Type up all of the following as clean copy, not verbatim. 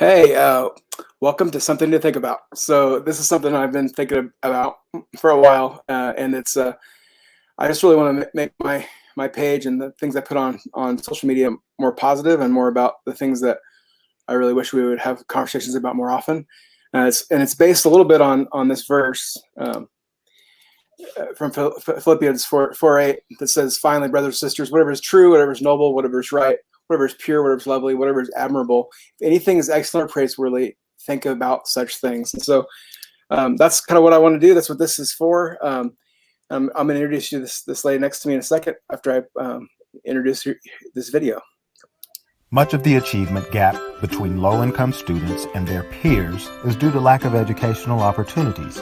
Hey, welcome to Something to Think About. So this is something I've been thinking about for a while, and it's I just really want to make my page and the things I put on social media more positive and more about the things that I really wish we would have conversations about more often. It's based a little bit on this verse from Philippians 4:8 that says, "Finally, brothers and sisters, whatever is true, whatever is noble, whatever is right, whatever is pure, whatever is lovely, whatever is admirable, if anything is excellent or praiseworthy, think about such things." And so that's kind of what I want to do. That's what this is for. I'm going to introduce you to this lady next to me in a second after I introduce this video. Much of the achievement gap between low-income students and their peers is due to lack of educational opportunities.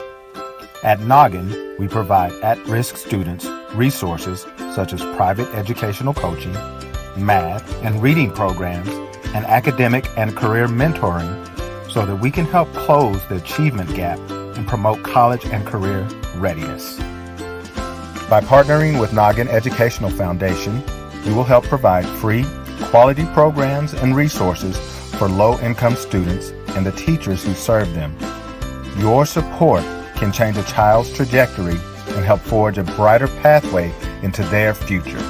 At Noggin, we provide at-risk students resources such as private educational coaching, math and reading programs, and academic and career mentoring so that we can help close the achievement gap and promote college and career readiness. By partnering with Noggin Educational Foundation, we will help provide free, quality programs and resources for low-income students and the teachers who serve them. Your support can change a child's trajectory and help forge a brighter pathway into their future.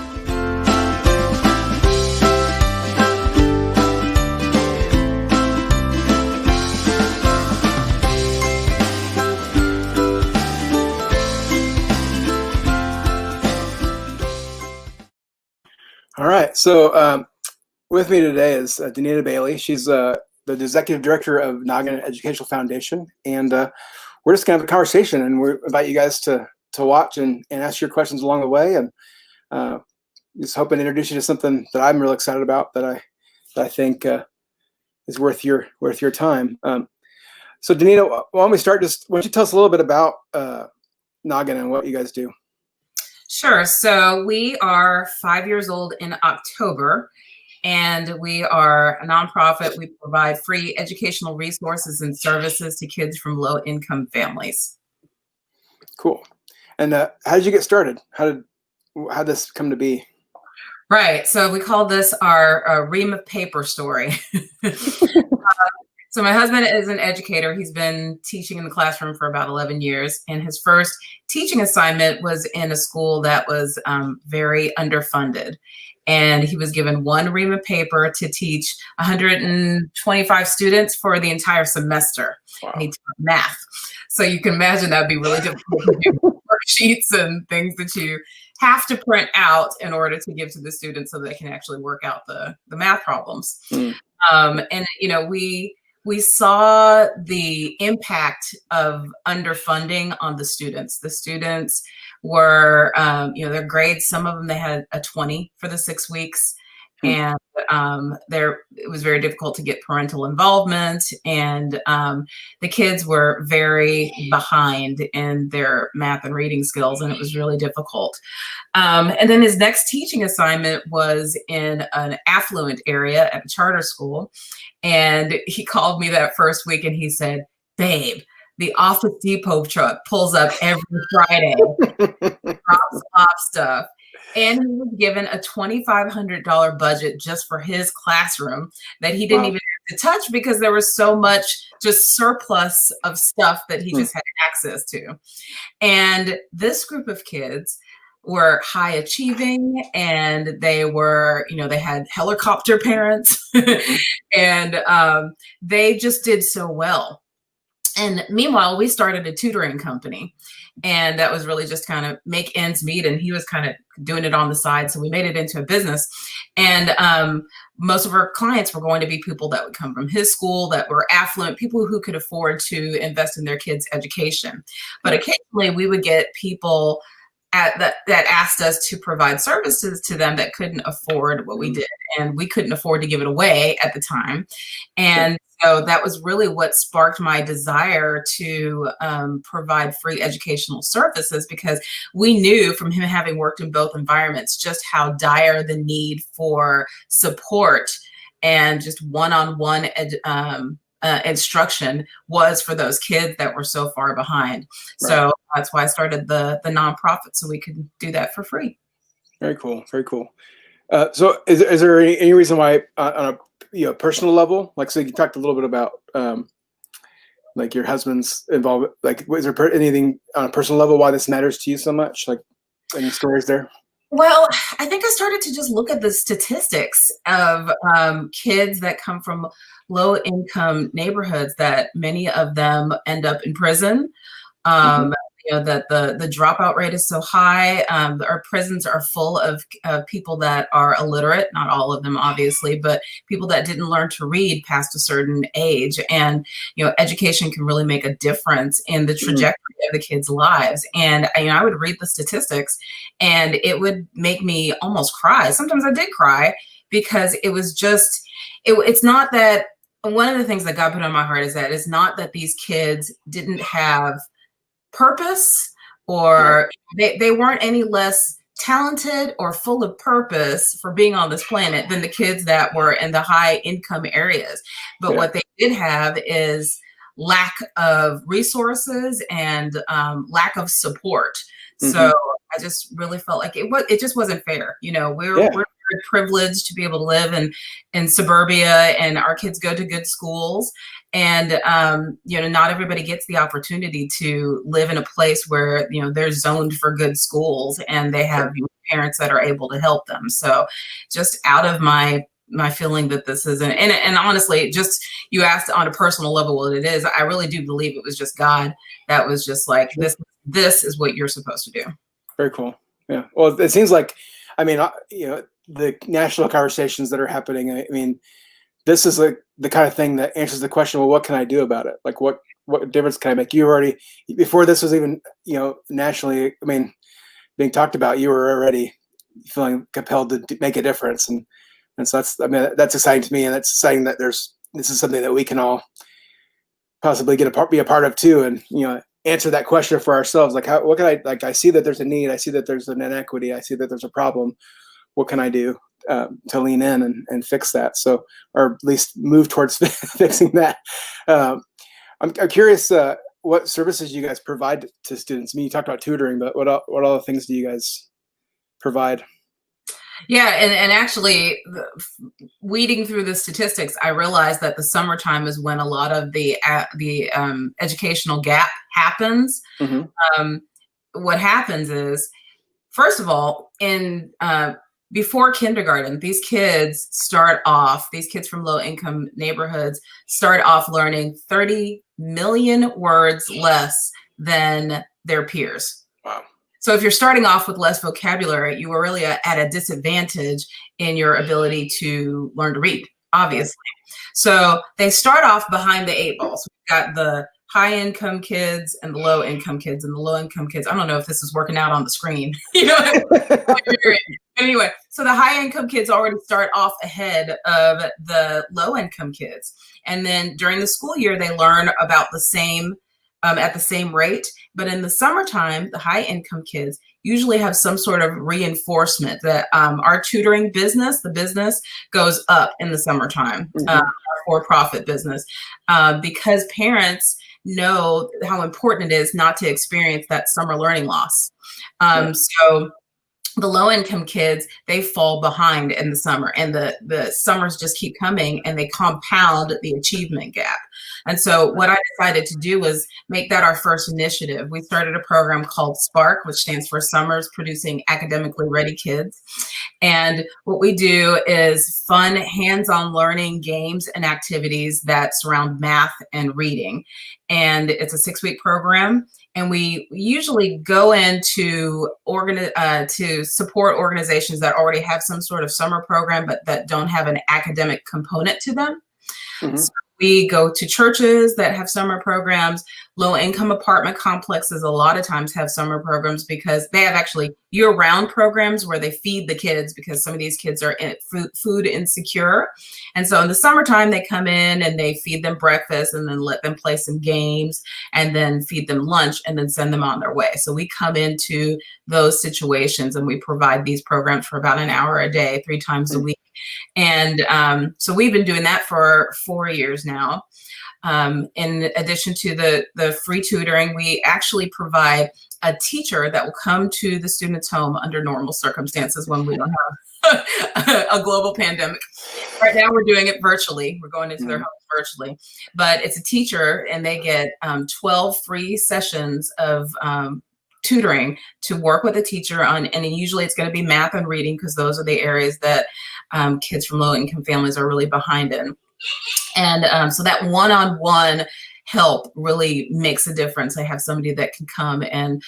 All right. So with me today is Doneda Bailey. She's the executive director of Noggin Educational Foundation, and we're just gonna have a conversation, and we invite you guys to watch and ask your questions along the way, and just hoping to introduce you to something that I'm really excited about that I think is worth your time. So Doneda, why don't we start? Why don't you tell us a little bit about Noggin and what you guys do? Sure. So we are 5 years old in October, and we are a nonprofit. We provide free educational resources and services to kids from low-income families. Cool. And how did you get started? How did this come to be? Right. So we call this our ream of paper story. So my husband is an educator. He's been teaching in the classroom for about 11 years. And his first teaching assignment was in a school that was very underfunded. And he was given one ream of paper to teach 125 students for the entire semester. Wow. And he taught math. So you can imagine that'd be really difficult to do worksheets and things that you have to print out in order to give to the students so they can actually work out the math problems. And, you know, we saw the impact of underfunding on the students. The students were, you know, their grades, some of them, they had a 20 for the 6 weeks. And it was very difficult to get parental involvement. And the kids were very behind in their math and reading skills, and it was really difficult. And then his next teaching assignment was in an affluent area at a charter school. And he called me that first week and he said, "Babe, the Office Depot truck pulls up every Friday, drops off stuff." And he was given a $2,500 budget just for his classroom that he didn't even have to touch because there was so much just surplus of stuff that he just had access to. And this group of kids were high achieving, and they were, you know, they had helicopter parents and they just did so well. And meanwhile, we started a tutoring company, and that was really just kind of make ends meet. And he was kind of doing it on the side. So we made it into a business. And most of our clients were going to be people that would come from his school, that were affluent, people who could afford to invest in their kids' education. But occasionally we would get people that asked us to provide services to them that couldn't afford what we did, and we couldn't afford to give it away at the time. And so that was really what sparked my desire to provide free educational services, because we knew from him having worked in both environments just how dire the need for support and just one-on-one instruction was for those kids that were so far behind. Right. So that's why I started the nonprofit, so we could do that for free. Very cool. Very cool. So is there any reason why on a personal level? Like, so you talked a little bit about like your husband's involvement. Like, was there anything on a personal level why this matters to you so much? Like, any stories there? Well, I think I started to just look at the statistics of kids that come from low income neighborhoods, that many of them end up in prison. Mm-hmm. That the dropout rate is so high. Our prisons are full of people that are illiterate, not all of them, obviously, but people that didn't learn to read past a certain age. And, education can really make a difference in the trajectory of the kids' lives. And, I would read the statistics and it would make me almost cry. Sometimes I did cry because it was just, it's not that, one of the things that God put on my heart is that it's not that these kids didn't have purpose, or they weren't any less talented or full of purpose for being on this planet than the kids that were in the high income areas. But what they did have is lack of resources and lack of support. So I just really felt like it just wasn't fair. We're very privileged to be able to live in suburbia, and our kids go to good schools. And, not everybody gets the opportunity to live in a place where, they're zoned for good schools and they have parents that are able to help them. So just out of my feeling that this isn't, and honestly, just, you asked on a personal level what it is, I really do believe it was just God that was just like, this is what you're supposed to do. Very cool. Yeah. Well, it seems like, the national conversations that are happening, this is like the kind of thing that answers the question, well, what can I do about it? Like, what difference can I make? You already, before this was even, nationally, being talked about, you were already feeling compelled to make a difference. And so that's exciting to me. And that's exciting that this is something that we can all possibly be a part of too. And, answer that question for ourselves. Like, what can I see that there's a need. I see that there's an inequity. I see that there's a problem. What can I do to lean in and fix that? So, or at least move towards fixing that. I'm curious what services you guys provide to students. You talked about tutoring, but what other things do you guys provide? Yeah, and actually, weeding through the statistics, I realized that the summertime is when a lot of the educational gap happens. What happens is, first of all, before kindergarten, these kids from low income neighborhoods start off learning 30 million words less than their peers. Wow. So if you're starting off with less vocabulary, you are really at a disadvantage in your ability to learn to read, obviously. So they start off behind the 8 ball. So we've got the high income kids and the low income kids, and the low income kids. I don't know if this is working out on the screen. Anyway, so the high income kids already start off ahead of the low income kids. And then during the school year, they learn about the same at the same rate. But in the summertime, the high income kids usually have some sort of reinforcement that our tutoring business, the business goes up in the summertime, our for-profit business, because parents know how important it is not to experience that summer learning loss. So the low income kids, they fall behind in the summer, and the summers just keep coming and they compound the achievement gap. And so what I decided to do was make that our first initiative. We started a program called SPARK, which stands for Summers Producing Academically Ready Kids. And what we do is fun, hands-on learning, games and activities that surround math and reading. And it's a 6-week program. And we usually go in to support organizations that already have some sort of summer program, but that don't have an academic component to them. So we go to churches that have summer programs. Low-income apartment complexes a lot of times have summer programs because they have actually year-round programs where they feed the kids, because some of these kids are food insecure. And so in the summertime, they come in and they feed them breakfast and then let them play some games and then feed them lunch and then send them on their way. So we come into those situations and we provide these programs for about an hour a day, 3 times a week. And so we've been doing that for 4 years now. In addition to the free tutoring, we actually provide a teacher that will come to the student's home under normal circumstances when we don't have a global pandemic. Right now, we're doing it virtually. We're going into their homes virtually, but it's a teacher, and they get 12 free sessions of tutoring to work with a teacher on, and usually it's going to be math and reading, because those are the areas that kids from low-income families are really behind in. And so that one-on-one help really makes a difference. I have somebody that can come. And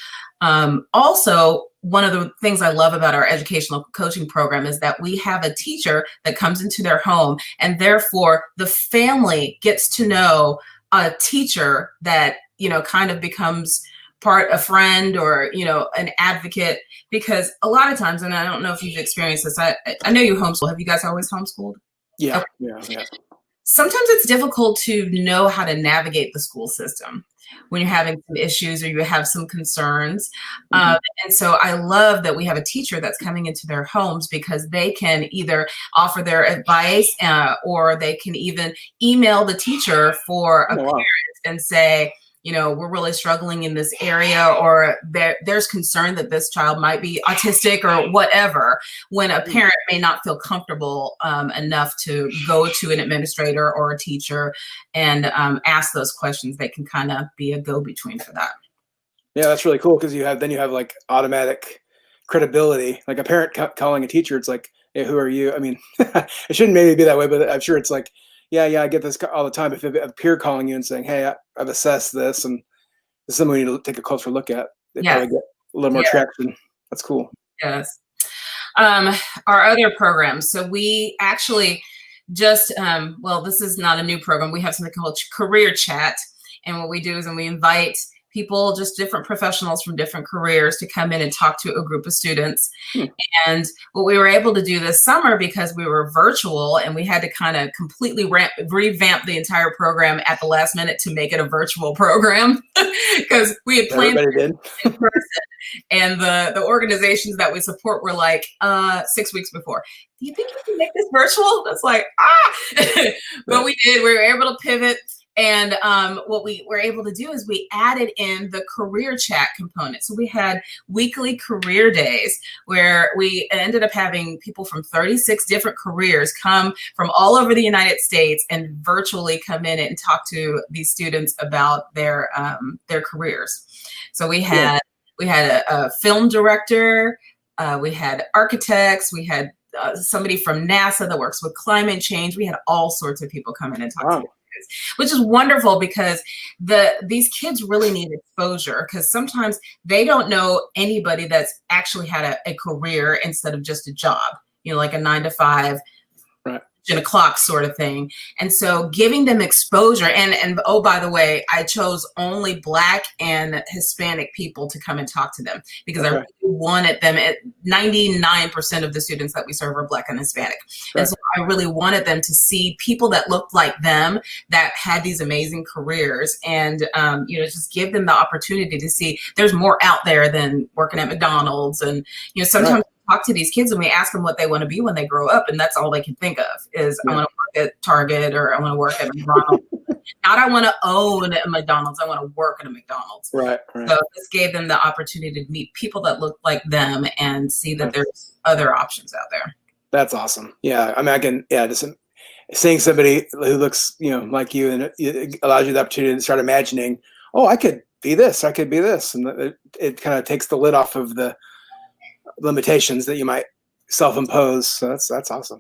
also, one of the things I love about our educational coaching program is that we have a teacher that comes into their home, and therefore the family gets to know a teacher that, kind of becomes a friend, or, an advocate, because a lot of times, and I don't know if you've experienced this, I know you homeschool. Have you guys always homeschooled? Yeah. Okay. Yeah. Sometimes it's difficult to know how to navigate the school system when you're having some issues or you have some concerns. And so I love that we have a teacher that's coming into their homes, because they can either offer their advice or they can even email the teacher for a parent and say, we're really struggling in this area, or there's concern that this child might be autistic or whatever, when a parent may not feel comfortable enough to go to an administrator or a teacher and ask those questions. They can kind of be a go-between for that. Yeah, that's really cool, because you have like automatic credibility. Like a parent calling a teacher, it's like, hey, who are you? I mean, it shouldn't maybe be that way, but I'm sure it's like, yeah, I get this all the time. If a peer calling you and saying, hey, I've assessed this, and this is something we need to take a closer look at, they probably get a little more traction. That's cool. Yes. Our other programs. So we actually just, this is not a new program. We have something called Career Chat. And what we do is we invite people, just different professionals from different careers, to come in and talk to a group of students. And what we were able to do this summer, because we were virtual and we had to kind of completely revamp the entire program at the last minute to make it a virtual program, because we had planned in person. And the organizations that we support were like 6 weeks before, do you think you can make this virtual? That's like, but we did. We were able to pivot. And what we were able to do is we added in the career chat component. So we had weekly career days where we ended up having people from 36 different careers come from all over the United States and virtually come in and talk to these students about their careers. So we had a film director, we had architects, we had somebody from NASA that works with climate change. We had all sorts of people come in and talk to us, which is wonderful, because these kids really need exposure, because sometimes they don't know anybody that's actually had a career instead of just a job, like a 9 to 5, in a clock sort of thing. And so giving them exposure, and oh, by the way, I chose only Black and Hispanic people to come and talk to them, because I really wanted them. 99% of the students that we serve are Black and Hispanic. And so I really wanted them to see people that looked like them, that had these amazing careers, and just give them the opportunity to see there's more out there than working at McDonald's. And sometimes talk to these kids and we ask them what they want to be when they grow up, and that's all they can think of is, I want to work at Target, or I want to work at McDonald's. Not I want to own a McDonald's, I want to work at a McDonald's. Right. So this gave them the opportunity to meet people that look like them and see that there's other options out there. That's awesome. Yeah, I mean, just seeing somebody who looks like you, and it allows you the opportunity to start imagining, oh, I could be this, I could be this, and it kind of takes the lid off of the limitations that you might self-impose. So that's awesome.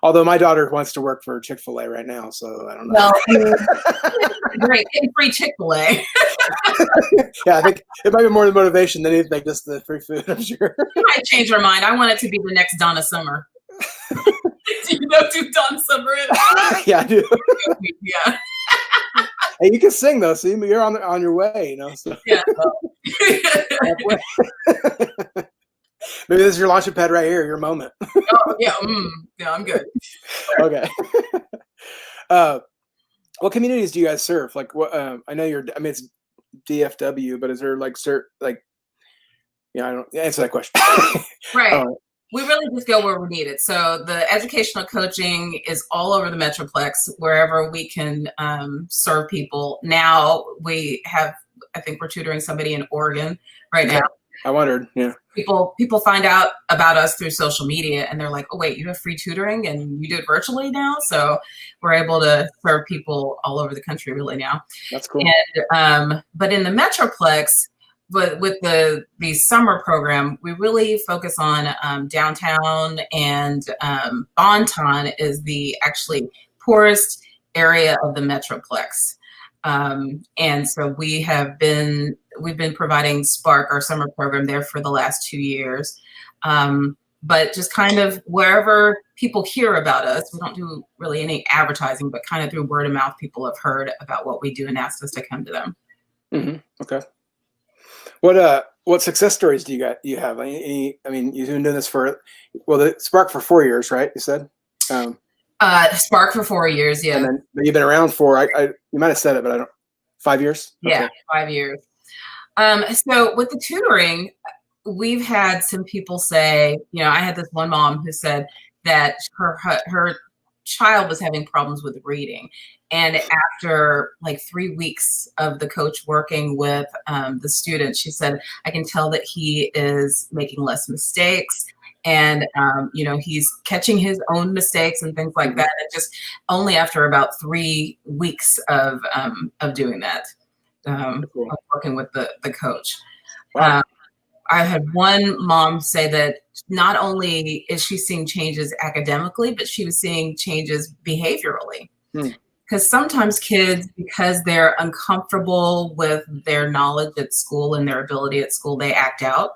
Although my daughter wants to work for Chick-fil-A right now, so I don't know. Well, great, getting free Chick-fil-A. Yeah, I think it might be more the motivation than anything, just the free food, I'm sure. You might change her mind. I want it to be the next Donna Summer. Do you know who Donna Summer is? Yeah, I do. Yeah. Hey, you can sing though, so you're on your way, So. Yeah. Maybe this is your launching pad right here, your moment. Oh yeah, yeah, I'm good. Okay. What communities do you guys serve? Like, what? I know it's DFW, but is there like I don't answer that question. Right. We really just go where we need it. So the educational coaching is all over the Metroplex, wherever we can serve people. Now we have, I think we're tutoring somebody in Oregon right now. I wondered, yeah. People find out about us through social media and they're like, oh, wait, you have free tutoring and you do it virtually now? So we're able to serve people all over the country really now. That's cool. And, but in the Metroplex, but with the summer program, we really focus on downtown, and Bonton is the actually poorest area of the Metroplex. And so we've been providing Spark, our summer program, there for the last 2 years. But just kind of wherever people hear about us, we don't do really any advertising, but kind of through word of mouth, people have heard about what we do and asked us to come to them. Mm-hmm. Okay. What success stories do you have? I mean, you've been doing this for, the Spark for 4 years, right? You said. Spark for 4 years, yeah. And then, but you've been around for, you might have said it, but I don't. 5 years. Yeah, 5 years. So with the tutoring, we've had some people say, I had this one mom who said that her child was having problems with reading. And after like 3 weeks of the coach working with the student, she said, I can tell that he is making less mistakes. And, he's catching his own mistakes and things like that. And just only after about 3 weeks of doing that, of working with the coach. Wow. I had one mom say that not only is she seeing changes academically, but she was seeing changes behaviorally. Because sometimes kids, because they're uncomfortable with their knowledge at school and their ability at school, they act out.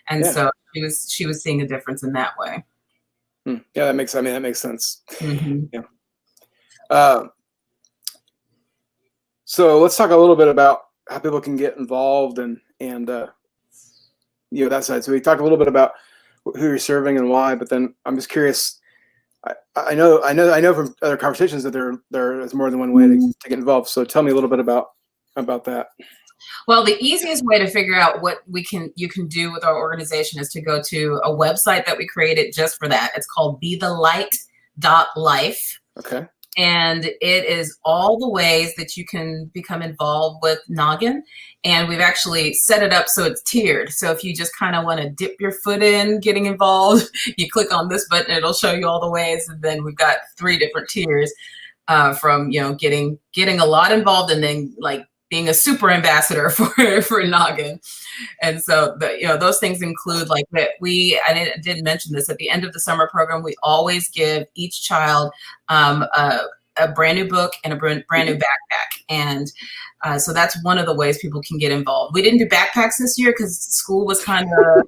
And so she was seeing a difference in that way. Yeah, that makes sense. Mm-hmm. Yeah. So let's talk a little bit about how people can get involved and that side. So we talked a little bit about who you're serving and why, but then I'm just curious. I know from other conversations that there is more than one way to get involved. So tell me a little bit about that. Well, the easiest way to figure out what you can do with our organization is to go to a website that we created just for that. It's called BeTheLight.life. Okay. And it is all the ways that you can become involved with Noggin. And we've actually set it up so it's tiered. So if you just kind of want to dip your foot in getting involved, you click on this button, it'll show you all the ways. And then we've got 3 different tiers from, getting a lot involved and then like being a super ambassador for Noggin. And so those things include like that I didn't mention this, at the end of the summer program, we always give each child a brand new book and a brand new backpack. And so that's one of the ways people can get involved. We didn't do backpacks this year because school was kind of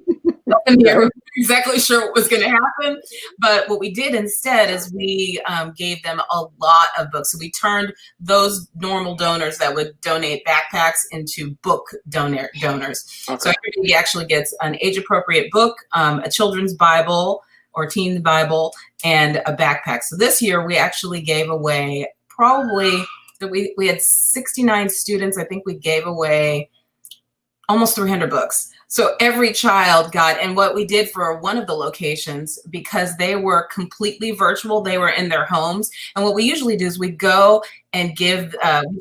up in the air. We weren't exactly sure what was going to happen. But what we did instead is we gave them a lot of books. So we turned those normal donors that would donate backpacks into book donors. Okay. So everybody actually gets an age-appropriate book, a children's Bible or teen Bible, and a backpack. So this year we actually gave away we had 69 students. I think we gave away almost 300 books. So every child got, and what we did for one of the locations, because they were completely virtual, they were in their homes. And what we usually do is we go and we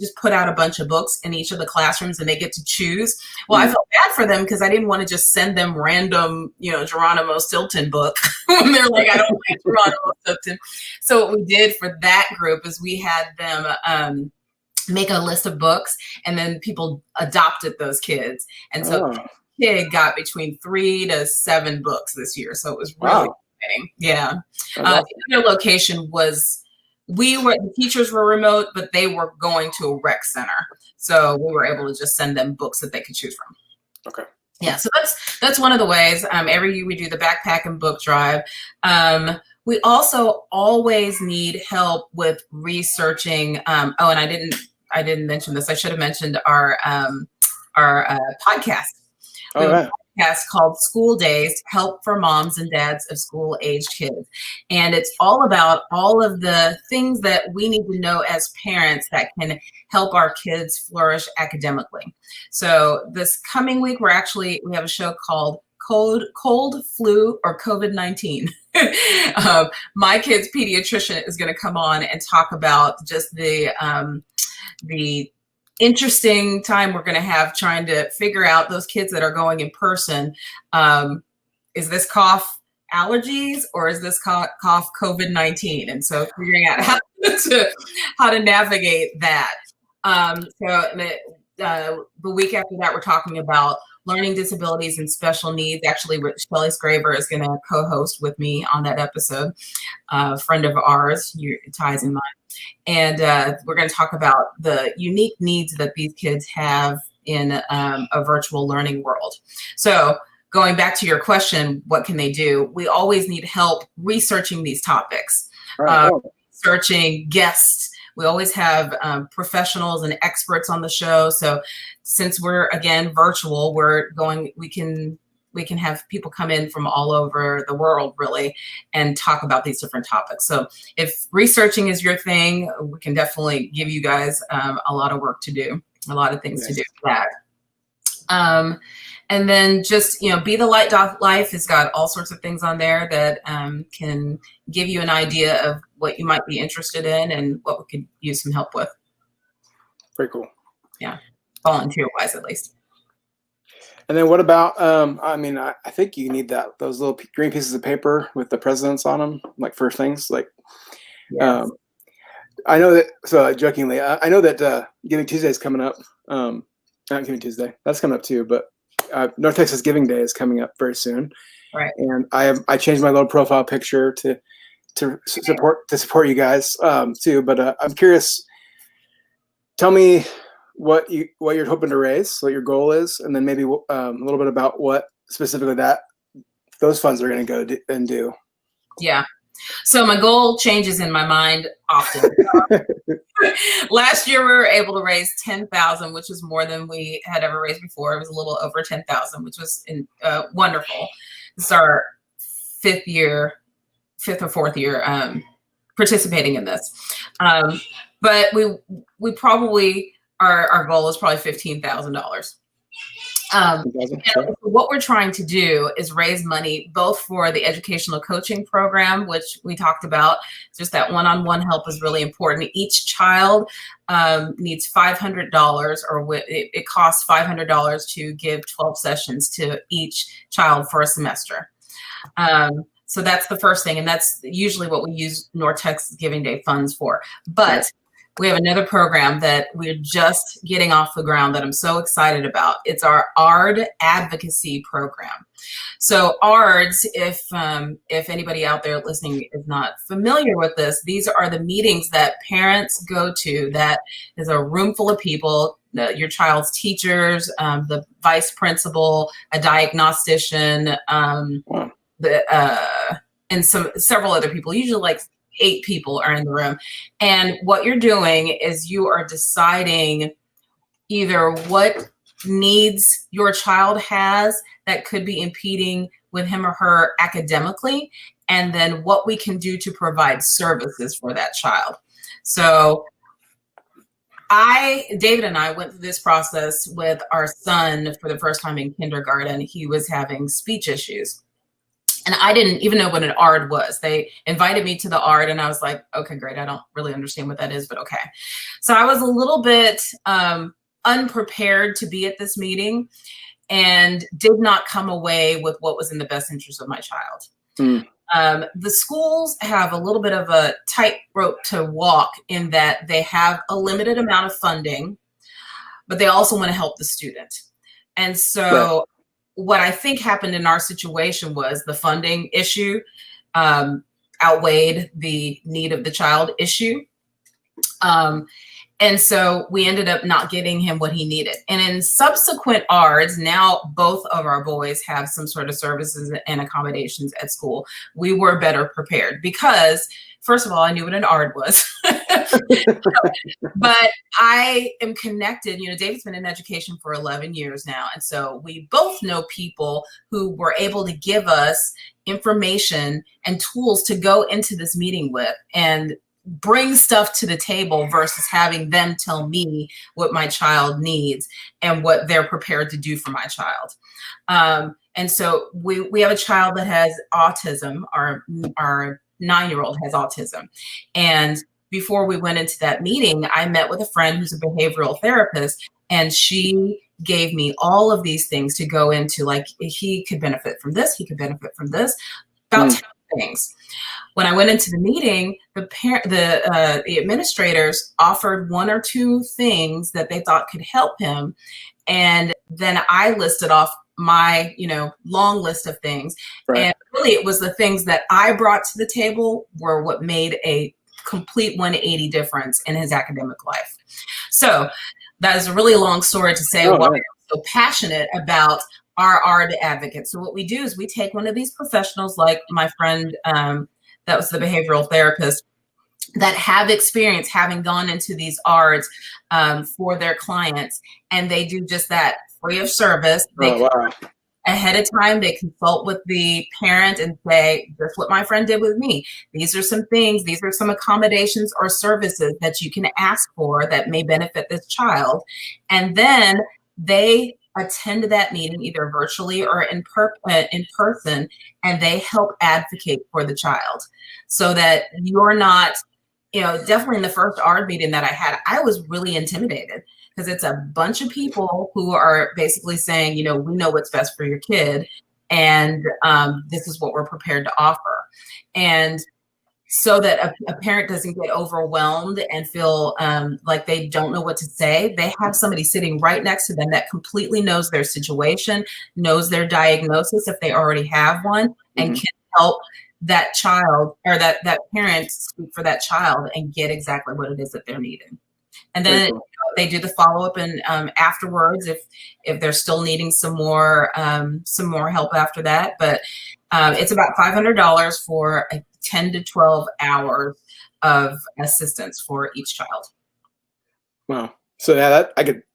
just put out a bunch of books in each of the classrooms and they get to choose. Well, I felt bad for them because I didn't want to just send them random, Geronimo Stilton book when they're like, I don't like Geronimo Stilton. So what we did for that group is we had them, make a list of books, and then people adopted those kids. And so kid got between 3 to 7 books this year. So it was really exciting. Yeah. The other location was, the teachers were remote, but they were going to a rec center. So we were able to just send them books that they could choose from. Okay. Yeah. So that's one of the ways. Every year we do the backpack and book drive. We also always need help with researching. And I didn't mention this. I should have mentioned our podcast. We have a podcast called School Days, Help for Moms and Dads of School-Aged Kids. And it's all about all of the things that we need to know as parents that can help our kids flourish academically. So this coming week, we have a show called cold, flu, or COVID-19. My kid's pediatrician is going to come on and talk about just the interesting time we're going to have trying to figure out those kids that are going in person. Is this cough allergies or is this cough COVID-19? And so figuring out how to navigate that. The week after that, we're talking about learning disabilities and special needs. Actually, Shelley Scraver is going to co-host with me on that episode, a friend of ours, ties in mine. And we're going to talk about the unique needs that these kids have in a virtual learning world. So going back to your question, what can they do? We always need help researching these topics, researching guests. We always have professionals and experts on the show. So since we're, again, virtual, we can have people come in from all over the world, really, and talk about these different topics. So if researching is your thing, we can definitely give you guys a lot of work to do, a lot of things to do for that. And then just, Be the Light Life has got all sorts of things on there that can give you an idea of what you might be interested in and what we could use some help with. Very cool. Yeah, volunteer-wise at least. And then what about, I think you need those little green pieces of paper with the presidents on them, like first things, like, yes. I know that, so jokingly, I know that Giving Tuesday is coming up. Not Giving Tuesday, that's coming up too, but North Texas Giving Day is coming up very soon. Right. And I changed my little profile picture to support you guys too. But I'm curious, tell me what you're hoping to raise, what your goal is, and then maybe a little bit about what specifically those funds are going to go and do. Yeah. So my goal changes in my mind often. Last year we were able to raise $10,000, which is more than we had ever raised before. It was a little over $10,000, which was wonderful. This is our fifth or fourth year participating in this. But we probably our goal is probably $15,000. What we're trying to do is raise money both for the educational coaching program, which we talked about. Just that one-on-one help is really important. Each child needs $500, or it costs $500 to give 12 sessions to each child for a semester. So that's the first thing, and that's usually what we use North Texas Giving Day funds for. But we have another program that we're just getting off the ground that I'm so excited about. It's our ARD advocacy program. So ARDs, if anybody out there listening is not familiar with this, these are the meetings that parents go to. That is a room full of people, your child's teachers, the vice principal, a diagnostician, and several other people, usually like 8 people are in the room. And what you're doing is you are deciding either what needs your child has that could be impeding with him or her academically, and then what we can do to provide services for that child. So David and I went through this process with our son for the first time in kindergarten. He was having speech issues. And I didn't even know what an ARD was. They invited me to the ARD and I was like, okay, great. I don't really understand what that is, but okay. So I was a little bit unprepared to be at this meeting and did not come away with what was in the best interest of my child. The schools have a little bit of a tightrope to walk in that they have a limited amount of funding, but they also want to help the student. And so what I think happened in our situation was the funding issue outweighed the need of the child issue. And so we ended up not getting him what he needed. And in subsequent ARDs, now both of our boys have some sort of services and accommodations at school. We were better prepared because, first of all, I knew what an ARD was. But I am connected. David's been in education for 11 years now. And so we both know people who were able to give us information and tools to go into this meeting with. And bring stuff to the table versus having them tell me what my child needs and what they're prepared to do for my child. And so we have a child that has autism. Our 9-year-old has autism. And before we went into that meeting, I met with a friend who's a behavioral therapist, and she gave me all of these things to go into, like, he could benefit from this, he could benefit from this, about 10 things. When I went into the meeting, the administrators offered 1 or 2 things that they thought could help him. And then I listed off my, long list of things. Right. And really it was the things that I brought to the table were what made a complete 180 difference in his academic life. So that is a really long story to say why I'm so passionate about our art advocates. So what we do is we take one of these professionals, like my friend that was the behavioral therapist, that have experience having gone into these arts for their clients, and they do just that free of service. They ahead of time, they consult with the parent and say, just what my friend did with me. These are some things, these are some accommodations or services that you can ask for that may benefit this child. And then they attend that meeting either virtually or in person, and they help advocate for the child so that you're not, definitely in the first ARD meeting that I had, I was really intimidated because it's a bunch of people who are basically saying, we know what's best for your kid, and this is what we're prepared to offer. And so that a parent doesn't get overwhelmed and feel like they don't know what to say, they have somebody sitting right next to them that completely knows their situation, knows their diagnosis if they already have one, and can help that child or that parent speak for that child and get exactly what it is that they're needing. And then they do the follow-up and afterwards if they're still needing some more help after that. But it's about $500 for 10 to 12 hours of assistance for each child. Wow. So yeah,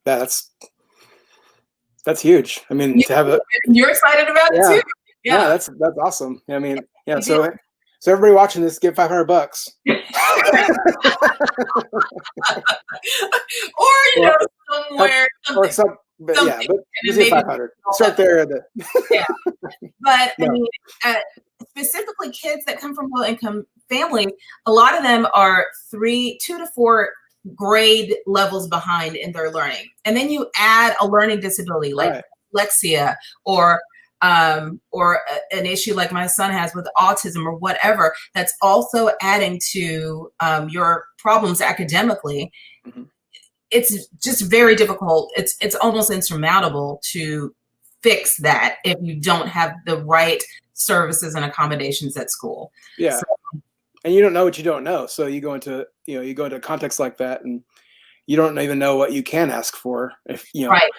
that's huge. I mean, to have a, you're excited about it too. Yeah, that's awesome. I mean, yeah. So everybody watching this, give $500. Or somewhere. Or some. But yeah, but you say 500. Start there. Yeah. But I mean, specifically kids that come from low-income families, a lot of them are 2 to 4 grade levels behind in their learning. And then you add a learning disability like dyslexia or an issue like my son has with autism or whatever, that's also adding to your problems academically. It's just very difficult. It's almost insurmountable to fix that if you don't have the right services and accommodations at school. Yeah. So, and you don't know what you don't know. So you go into a context like that and you don't even know what you can ask for if right.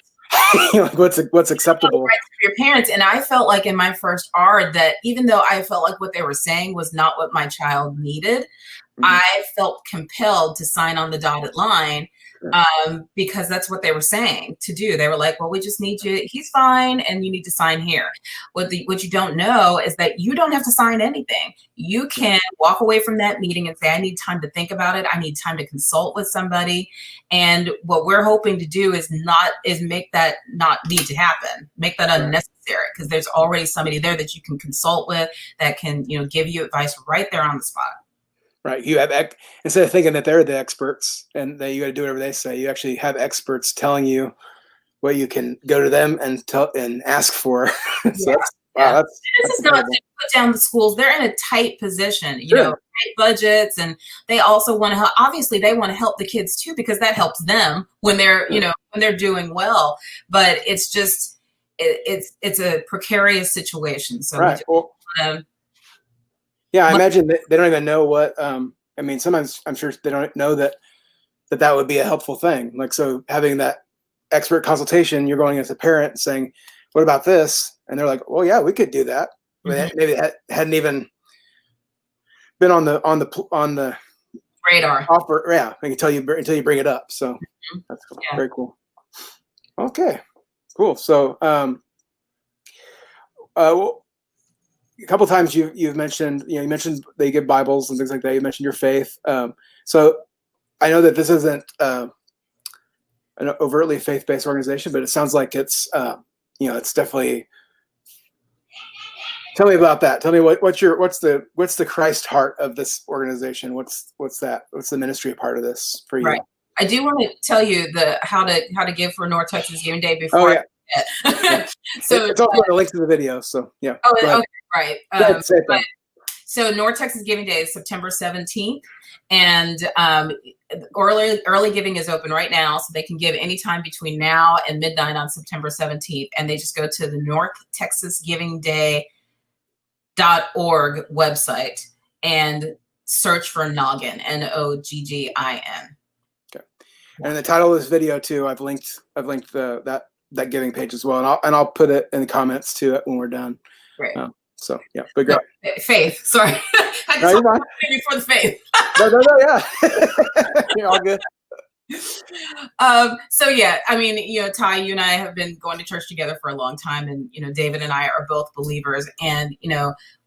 Like what's acceptable right for your parents. And I felt like in my first ARD that even though I felt like what they were saying was not what my child needed, I felt compelled to sign on the dotted line because that's what they were saying to do. They were like, well, we just need you. He's fine. And you need to sign here. What you don't know is that you don't have to sign anything. You can walk away from that meeting and say, I need time to think about it. I need time to consult with somebody. And what we're hoping to do is make that not need to happen, make that unnecessary, because there's already somebody there that you can consult with that can, give you advice right there on the spot. Right. You have, instead of thinking that they're the experts and that you got to do whatever they say, you actually have experts telling you what you can go to them and ask for. So this is not to put down the schools. They're in a tight position, tight budgets, and they also want to help. Obviously, they want to help the kids too, because that helps them when they're, when they're doing well. But it's just, it's a precarious situation. So yeah, I imagine they don't even know what. I mean, sometimes I'm sure they don't know that would be a helpful thing. Like, so having that expert consultation, you're going as a parent saying, "What about this?" And they're like, "Well, yeah, we could do that." Maybe that hadn't even been on the radar offer. Yeah, until you bring it up. So that's cool. Very cool. Okay, cool. So, a couple times you've mentioned, you mentioned they give Bibles and things like that. You mentioned your faith. So I know that this isn't an overtly faith-based organization, but it sounds like it's it's definitely. Tell me about that. Tell me what's the Christ heart of this organization? What's that? What's the ministry part of this for you? Right. I do want to tell you how to give for North Texas Giving Day before. Oh yeah. Yeah. So it's also a link to the video. So yeah. Oh, okay, right. Say that. So North Texas Giving Day is September 17th, and early giving is open right now, so they can give anytime between now and midnight on September 17th, and they just go to the NorthTexasGivingDay.org website and search for Noggin, Noggin. Okay. And the title of this video too, I've linked that giving page as well, and I'll put it in the comments to it when we're done. Great. So yeah, but great. No, faith. Sorry, I no, you're fine. Before the faith. no, yeah. You're all good. So yeah, I mean, Ty, you and I have been going to church together for a long time, and David and I are both believers, and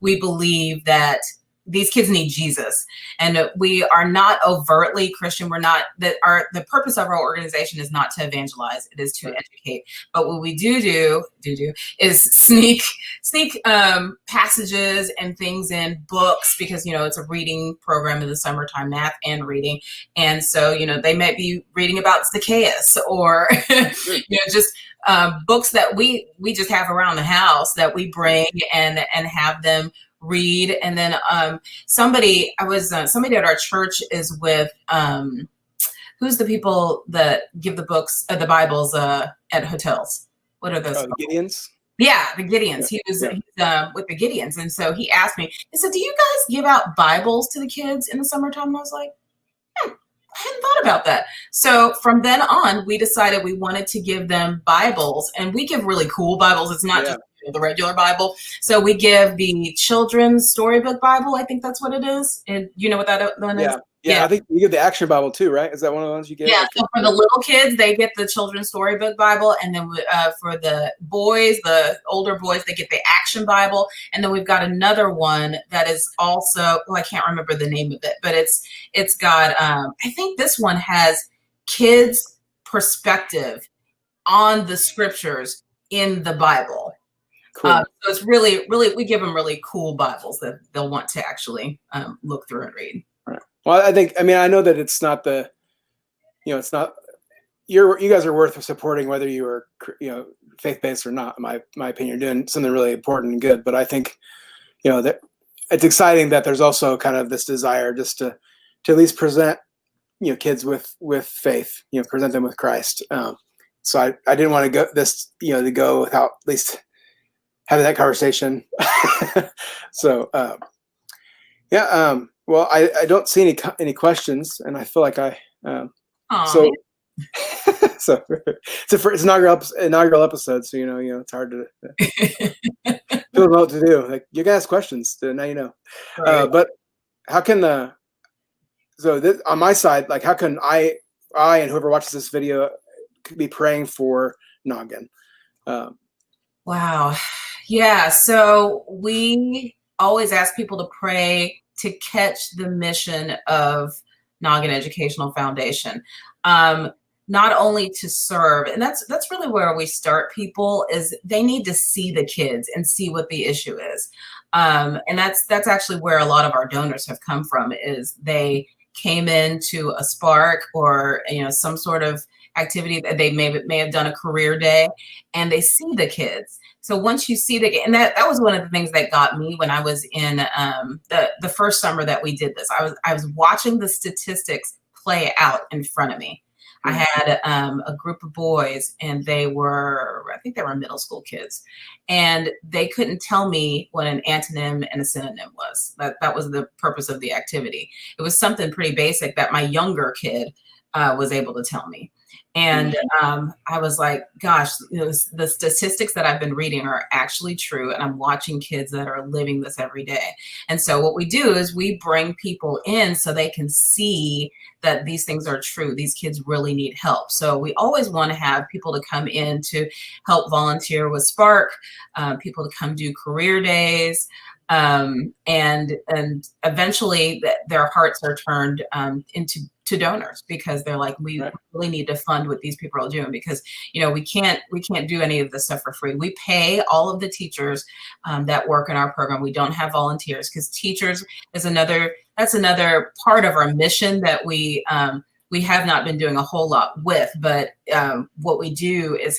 we believe that these kids need Jesus, and we are not overtly Christian. We're not the purpose of our organization is not to evangelize; it is to educate. But what we do is sneak passages and things in books, because it's a reading program in the summertime, math and reading, and so they might be reading about Zacchaeus or just books that we just have around the house that we bring and have them read. And then somebody at our church is with who's the people that give the books, the Bibles at hotels? What are those? The Gideons. Yeah, the Gideons. Yeah. He's with the Gideons, and so he asked me. He said, "Do you guys give out Bibles to the kids in the summertime?" And I was like, I hadn't thought about that. So from then on, we decided we wanted to give them Bibles, and we give really cool Bibles. It's not just the regular Bible. So we give the children's storybook Bible. I think that's what it is. And you know what that one is? Yeah. I think you get the Action Bible too, right? Is that one of the ones you get? Yeah. So for the little kids, they get the children's storybook Bible, and then for the boys, the older boys, they get the Action Bible. And then we've got another one that is also, I can't remember the name of it, but it's got I think this one has kids' perspective on the scriptures in the Bible. Cool. So it's really, we give them really cool Bibles that they'll want to actually look through and read. Right. Well, I know that it's not it's not, you guys are worth supporting whether you are, faith-based or not, in my opinion. You're doing something really important and good. But I think, that it's exciting that there's also kind of this desire just to at least present, kids with faith, present them with Christ. So I didn't want to go without at least having that conversation. So, well, I don't see any questions, and I feel like so it's inaugural episode. So, it's hard to don't know what to do. Like, you can ask questions, so now you know. Right. But how can on my side, like, how can I and whoever watches this video could be praying for Noggin? Wow. Yeah. So we always ask people to pray to catch the mission of Noggin Educational Foundation. Not only to serve, and that's really where we start people, is they need to see the kids and see what the issue is. And that's actually where a lot of our donors have come from, is they came into a Spark or some sort of activity that they may have done a career day, and they see the kids. So once you see and that was one of the things that got me when I was in the first summer that we did this. I was watching the statistics play out in front of me. I had a group of boys, and I think they were middle school kids, and they couldn't tell me what an antonym and a synonym was. That was the purpose of the activity. It was something pretty basic that my younger kid was able to tell me. And I was like, gosh, the statistics that I've been reading are actually true. And I'm watching kids that are living this every day. And so what we do is we bring people in so they can see that these things are true. These kids really need help. So we always want to have people to come in to help volunteer with Spark, people to come do career days. and eventually their hearts are turned into donors, because they're like, we really need to fund what these people are doing, because we can't do any of this stuff for free. We pay all of the teachers that work in our program. We don't have volunteers, because teachers is another part of our mission that we have not been doing a whole lot with, but what we do is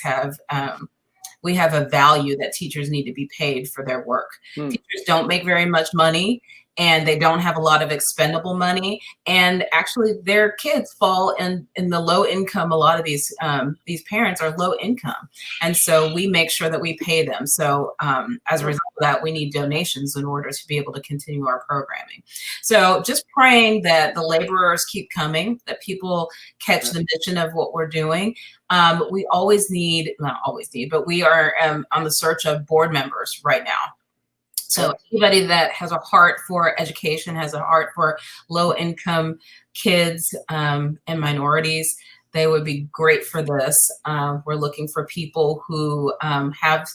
we have a value that teachers need to be paid for their work. Teachers don't make very much money, and they don't have a lot of expendable money. And actually their kids fall in the low income. A lot of these parents are low income. And so we make sure that we pay them. So as a result of that, we need donations in order to be able to continue our programming. So just praying that the laborers keep coming, that people catch the mission of what we're doing. We always need, not always need, but we are on the search of board members right now. So anybody that has a heart for education, has a heart for low-income kids and minorities, they would be great for this. We're looking for people who have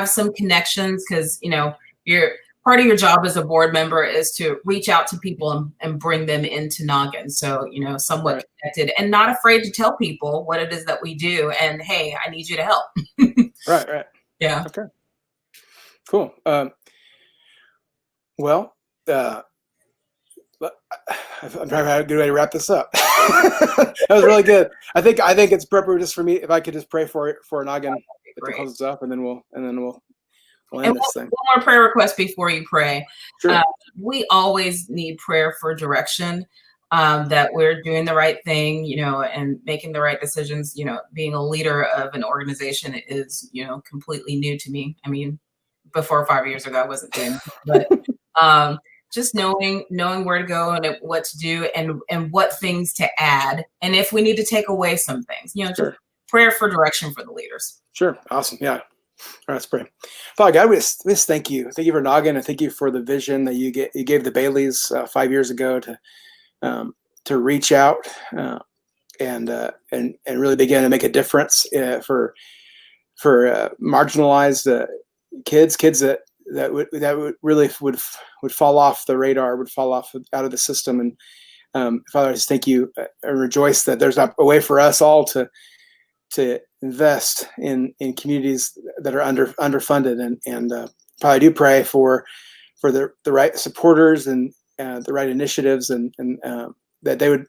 some connections, because part of your job as a board member is to reach out to people and bring them into Noggin. So somewhat connected, and not afraid to tell people what it is that we do. And hey, I need you to help. Right. Yeah. Okay. Cool. Well, I'm trying to have a good way to wrap this up. That was really good. I think it's appropriate just for me if I could just pray for Noggin to close this up, and then we'll end this thing. One more prayer request before you pray. Sure. We always need prayer for direction, that we're doing the right thing, and making the right decisions. Being a leader of an organization is, completely new to me. I mean, before 5 years ago, I wasn't doing it, but just knowing where to go and what to do, and what things to add, and if we need to take away some things, Sure. just prayer for direction for the leaders. Sure. Awesome. Yeah. All right, let's pray. Father God, we just thank you. Thank you for Noggin, and thank you for the vision that you gave the Baileys 5 years ago to reach out and really begin to make a difference for marginalized kids that would really fall off the radar, would fall off out of the system. And Father, I just thank you and rejoice that there's a way for us all to invest in communities that are underfunded. And Father, I do pray for the right supporters and the right initiatives, and that they would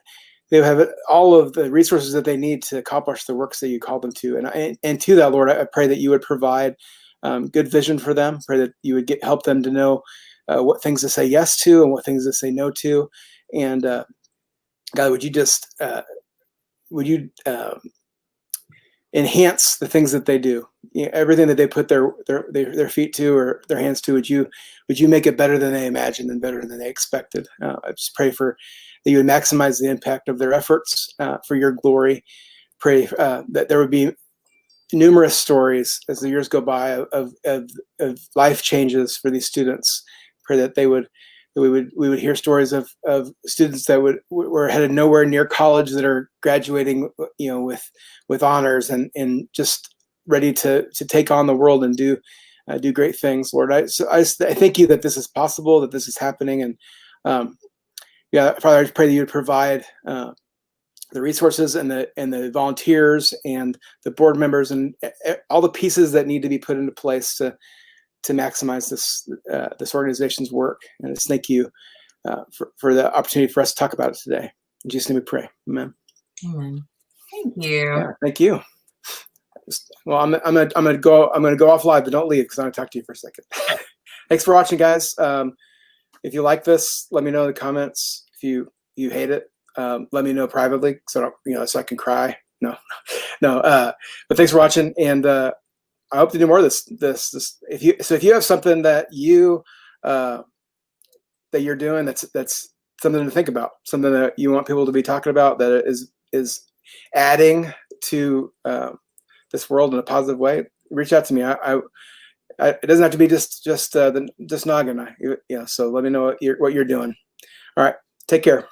have all of the resources that they need to accomplish the works that you called them to. And to that, Lord, I pray that you would provide good vision for them. Pray that you would help them to know what things to say yes to and what things to say no to. And God, would you just enhance the things that they do? Everything that they put their feet to or their hands to, would you make it better than they imagined and better than they expected? I just pray that you would maximize the impact of their efforts for your glory. Pray that there would be numerous stories as the years go by of life changes for these students. Pray that we would hear stories of students that were headed nowhere near college, that are graduating, with honors and just ready to take on the world and do great things. Lord, I thank you that this is possible, that this is happening, and Father, I just pray that you would provide the resources and the volunteers and the board members and all the pieces that need to be put into place to maximize this organization's work. And I just thank you for the opportunity for us to talk about it today. In Jesus' name we pray. Amen. Amen. Thank you. Yeah, thank you. Well, I'm gonna go off live, but don't leave, because I'm gonna talk to you for a second. Thanks for watching, guys. If you like this, let me know in the comments. If you hate it, let me know privately, so I can cry. No. But thanks for watching, and I hope to do more of this. If you have something that you're doing that's something to think about, something that you want people to be talking about, that is adding to this world in a positive way, reach out to me. It doesn't have to be just Noggin. So let me know what you're doing. All right, take care.